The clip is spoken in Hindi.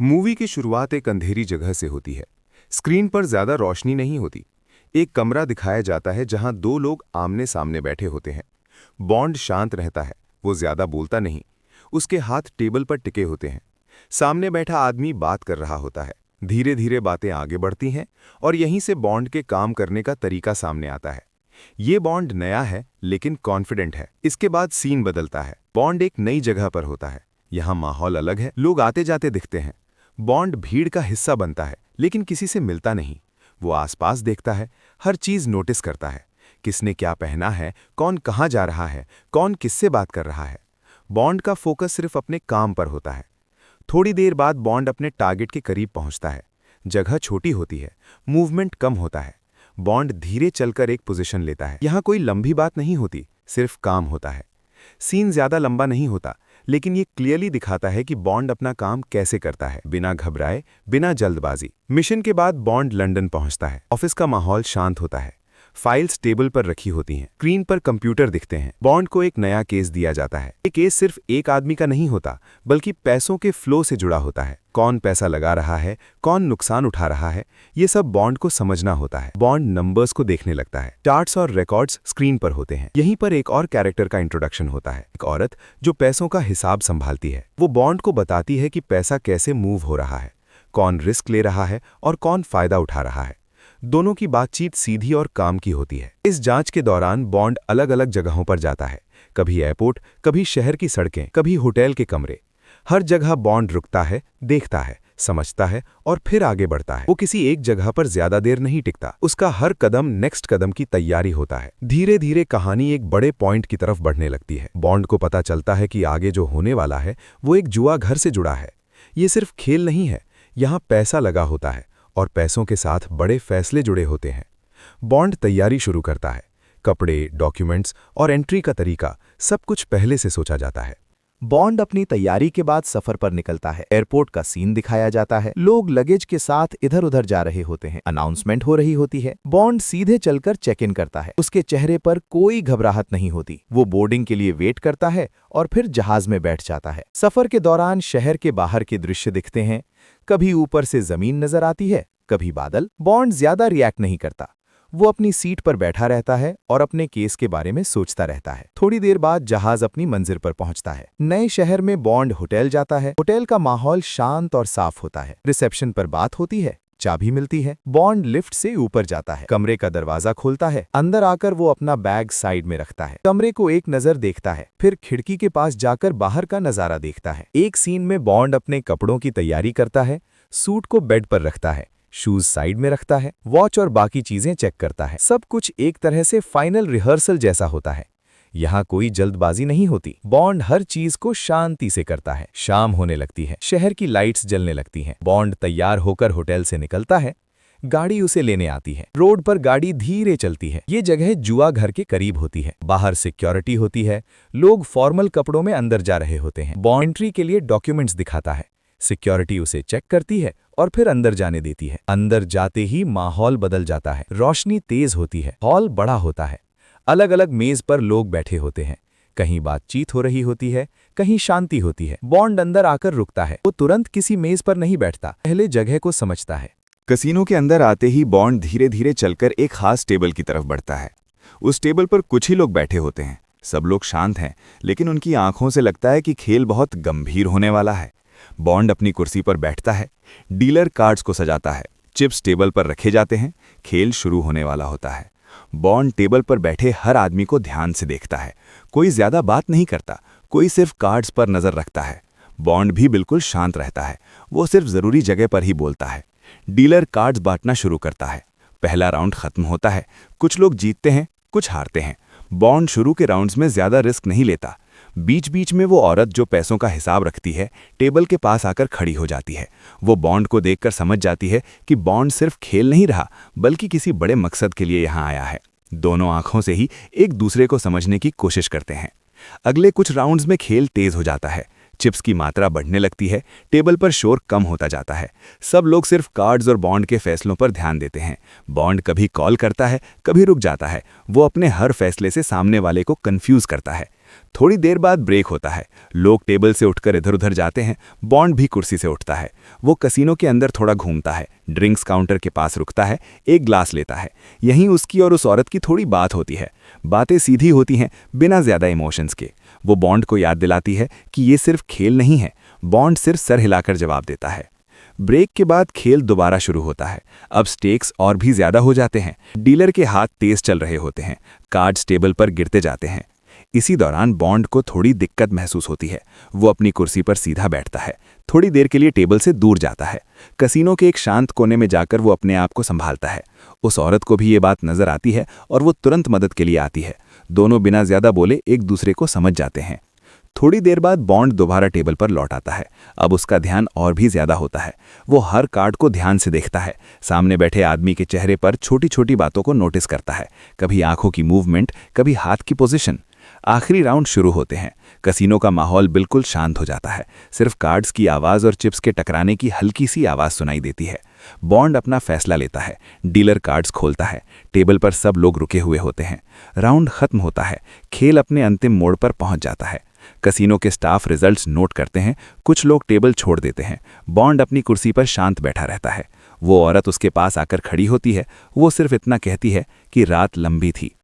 मूवी की शुरुआत एक अंधेरी जगह से होती है। स्क्रीन पर ज्यादा रोशनी नहीं होती। एक कमरा दिखाया जाता है जहां दो लोग आमने सामने बैठे होते हैं। बॉन्ड शांत रहता है, वो ज्यादा बोलता नहीं। उसके हाथ टेबल पर टिके होते हैं। सामने बैठा आदमी बात कर रहा होता है। धीरे धीरे बातें आगे बढ़ती हैं और यहीं से बॉन्ड के काम करने का तरीका सामने आता है। ये बॉन्ड नया है लेकिन कॉन्फिडेंट है। इसके बाद सीन बदलता है। बॉन्ड एक नई जगह पर होता है। यहाँ माहौल अलग है, लोग आते जाते दिखते हैं। बॉन्ड भीड़ का हिस्सा बनता है लेकिन किसी से मिलता नहीं। वो आसपास देखता है, हर चीज नोटिस करता है। किसने क्या पहना है, कौन कहाँ जा रहा है, कौन किससे बात कर रहा है। बॉन्ड का फोकस सिर्फ अपने काम पर होता है। थोड़ी देर बाद बॉन्ड अपने टारगेट के करीब पहुंचता है। जगह छोटी होती है, मूवमेंट कम होता है। बॉन्ड धीरे चलकर एक पोजीशन लेता है। यहाँ कोई लंबी बात नहीं होती, सिर्फ काम होता है। सीन ज्यादा लंबा नहीं होता, लेकिन ये क्लियरली दिखाता है कि बॉन्ड अपना काम कैसे करता है, बिना घबराए, बिना जल्दबाजी। मिशन के बाद बॉन्ड लंदन पहुंचता है। ऑफिस का माहौल शांत होता है। फाइल्स टेबल पर रखी होती हैं। स्क्रीन पर कंप्यूटर दिखते हैं। बॉन्ड को एक नया केस दिया जाता है। ये केस सिर्फ एक आदमी का नहीं होता, बल्कि पैसों के फ्लो से जुड़ा होता है। कौन पैसा लगा रहा है, कौन नुकसान उठा रहा है, ये सब बॉन्ड को समझना होता है। बॉन्ड नंबर्स को देखने लगता है। चार्ट्स और रिकॉर्ड्स स्क्रीन पर होते हैं। यहीं पर एक और कैरेक्टर का इंट्रोडक्शन होता है। एक औरत जो पैसों का हिसाब संभालती है। वो बॉन्ड को बताती है कि पैसा कैसे मूव हो रहा है, कौन रिस्क ले रहा है और कौन फायदा उठा रहा है। दोनों की बातचीत सीधी और काम की होती है। इस जांच के दौरान बॉन्ड अलग अलग जगहों पर जाता है। कभी एयरपोर्ट, कभी शहर की सड़कें, कभी होटल के कमरे। हर जगह बॉन्ड रुकता है, देखता है, समझता है और फिर आगे बढ़ता है। वो किसी एक जगह पर ज्यादा देर नहीं टिकता। उसका हर कदम नेक्स्ट कदम की तैयारी होता है। धीरे धीरे कहानी एक बड़े पॉइंट की तरफ बढ़ने लगती है। बॉन्ड को पता चलता है कि आगे जो होने वाला है वो एक जुआ घर से जुड़ा है। ये सिर्फ खेल नहीं है, यहाँ पैसा लगा होता है और पैसों के साथ बड़े फैसले जुड़े होते हैं। बॉन्ड तैयारी शुरू करता है। कपड़े, डॉक्यूमेंट्स और एंट्री का तरीका सब कुछ पहले से सोचा जाता है। बॉन्ड अपनी तैयारी के बाद सफर पर निकलता है। एयरपोर्ट का सीन दिखाया जाता है। लोग लगेज के साथ इधर उधर जा रहे होते हैं। अनाउंसमेंट हो रही होती है। बॉन्ड सीधे चलकर चेक इन करता है। उसके चेहरे पर कोई घबराहट नहीं होती। वो बोर्डिंग के लिए वेट करता है और फिर जहाज में बैठ जाता है। सफर के दौरान शहर के बाहर के दृश्य दिखते हैं। कभी ऊपर से जमीन नजर आती है, कभी बादल। बॉन्ड ज्यादा रिएक्ट नहीं करता। वो अपनी सीट पर बैठा रहता है और अपने केस के बारे में सोचता रहता है। थोड़ी देर बाद जहाज अपनी मंजिल पर पहुंचता है। नए शहर में बॉन्ड होटल जाता है। होटल का माहौल शांत और साफ होता है। रिसेप्शन पर बात होती है, चाबी मिलती है। बॉन्ड लिफ्ट से ऊपर जाता है। कमरे का दरवाजा खोलता है। अंदर आकर वो अपना बैग साइड में रखता है। कमरे को एक नजर देखता है, फिर खिड़की के पास जाकर बाहर का नजारा देखता है। एक सीन में बॉन्ड अपने कपड़ों की तैयारी करता है। सूट को बेड पर रखता है, शूज साइड में रखता है, वॉच और बाकी चीजें चेक करता है। सब कुछ एक तरह से फाइनल रिहर्सल जैसा होता है। यहाँ कोई जल्दबाजी नहीं होती। बॉन्ड हर चीज को शांति से करता है। शाम होने लगती है। शहर की लाइट्स जलने लगती हैं। बॉन्ड तैयार होकर होटल से निकलता है। गाड़ी उसे लेने आती है। रोड पर गाड़ी धीरे चलती है। ये जगह जुआ घर के करीब होती है। बाहर सिक्योरिटी होती है। लोग फॉर्मल कपड़ों में अंदर जा रहे होते हैं। बॉन्ड एंट्री के लिए डॉक्यूमेंट्स दिखाता है। सिक्योरिटी उसे चेक करती है और फिर अंदर जाने देती है। अंदर जाते ही माहौल बदल जाता है। रोशनी तेज होती है। हॉल बड़ा होता है। अलग अलग मेज पर लोग बैठे होते हैं। कहीं बातचीत हो रही होती है, कहीं शांति होती है। बॉन्ड अंदर आकर रुकता है। वो तुरंत किसी मेज पर नहीं बैठता, पहले जगह को समझता है। कसीनो के अंदर आते ही बॉन्ड धीरे धीरे चलकर एक खास टेबल की तरफ बढ़ता है। उस टेबल पर कुछ ही लोग बैठे होते हैं। सब लोग शांत हैं, लेकिन उनकी आंखों से लगता है कि खेल बहुत गंभीर होने वाला है। बॉन्ड अपनी कुर्सी पर बैठता है। डीलर कार्ड्स को सजाता है। चिप्स टेबल पर रखे जाते हैं। खेल शुरू होने वाला होता है। बॉन्ड टेबल पर बैठे हर आदमी को ध्यान से देखता है। कोई ज्यादा बात नहीं करता, कोई सिर्फ कार्ड्स पर नजर रखता है। बॉन्ड भी बिल्कुल शांत रहता है। वो सिर्फ जरूरी जगह पर ही बोलता है। डीलर कार्ड्स बांटना शुरू करता है। पहला राउंड खत्म होता है। कुछ लोग जीतते हैं, कुछ हारते हैं। बॉन्ड शुरू के राउंड्स में ज्यादा रिस्क नहीं लेता। बीच बीच में वो औरत जो पैसों का हिसाब रखती है, टेबल के पास आकर खड़ी हो जाती है। वो बॉन्ड को देखकर समझ जाती है कि बॉन्ड सिर्फ खेल नहीं रहा, बल्कि किसी बड़े मकसद के लिए यहाँ आया है। दोनों आंखों से ही एक दूसरे को समझने की कोशिश करते हैं। अगले कुछ राउंड्स में खेल तेज हो जाता है। चिप्स की मात्रा बढ़ने लगती है। टेबल पर शोर कम होता जाता है। सब लोग सिर्फ कार्ड्स और बॉन्ड के फैसलों पर ध्यान देते हैं। बॉन्ड कभी कॉल करता है, कभी रुक जाता है। वो अपने हर फैसले से सामने वाले को कंफ्यूज करता है। थोड़ी देर बाद ब्रेक होता है। लोग टेबल से उठकर इधर उधर जाते हैं। बॉन्ड भी कुर्सी से उठता है। वो कसीनो के अंदर थोड़ा घूमता है, ड्रिंक्स काउंटर के पास रुकता है, एक ग्लास लेता है। यहीं उसकी और उस औरत की थोड़ी बात होती है। बातें सीधी होती हैं, बिना ज्यादा इमोशंस के। वो बॉन्ड को याद दिलाती है कि ये सिर्फ खेल नहीं है। बॉन्ड सिर्फ सर हिलाकर जवाब देता है। ब्रेक के बाद खेल दोबारा शुरू होता है। अब स्टेक्स और भी ज्यादा हो जाते हैं। डीलर के हाथ तेज चल रहे होते हैं। कार्ड्स टेबल पर गिरते जाते हैं। इसी दौरान बॉन्ड को थोड़ी दिक्कत महसूस होती है। वो अपनी कुर्सी पर सीधा बैठता है। थोड़ी देर के लिए टेबल से दूर जाता है। कसीनो के एक शांत कोने में जाकर वो अपने आप को संभालता है। उस औरत को भी ये बात नजर आती है और वो तुरंत मदद के लिए आती है। दोनों बिना ज्यादा बोले एक दूसरे को समझ जाते हैं। थोड़ी देर बाद बॉन्ड दोबारा टेबल पर लौट आता है। अब उसका ध्यान और भी ज्यादा होता है। वो हर कार्ड को ध्यान से देखता है। सामने बैठे आदमी के चेहरे पर छोटी छोटी बातों को नोटिस करता है। कभी आंखों की मूवमेंट, कभी हाथ की पोजीशन। आखिरी राउंड शुरू होते हैं। कसीनो का माहौल बिल्कुल शांत हो जाता है। सिर्फ कार्ड्स की आवाज और चिप्स के टकराने की हल्की सी आवाज सुनाई देती है। बॉन्ड अपना फैसला लेता है। डीलर कार्ड्स खोलता है। टेबल पर सब लोग रुके हुए होते हैं। राउंड खत्म होता है। खेल अपने अंतिम मोड़ पर पहुंच जाता है। कसीनो के स्टाफ रिजल्ट्स नोट करते हैं। कुछ लोग टेबल छोड़ देते हैं। बॉन्ड अपनी कुर्सी पर शांत बैठा रहता है। वो औरत उसके पास आकर खड़ी होती है। वो सिर्फ इतना कहती है कि रात लंबी थी।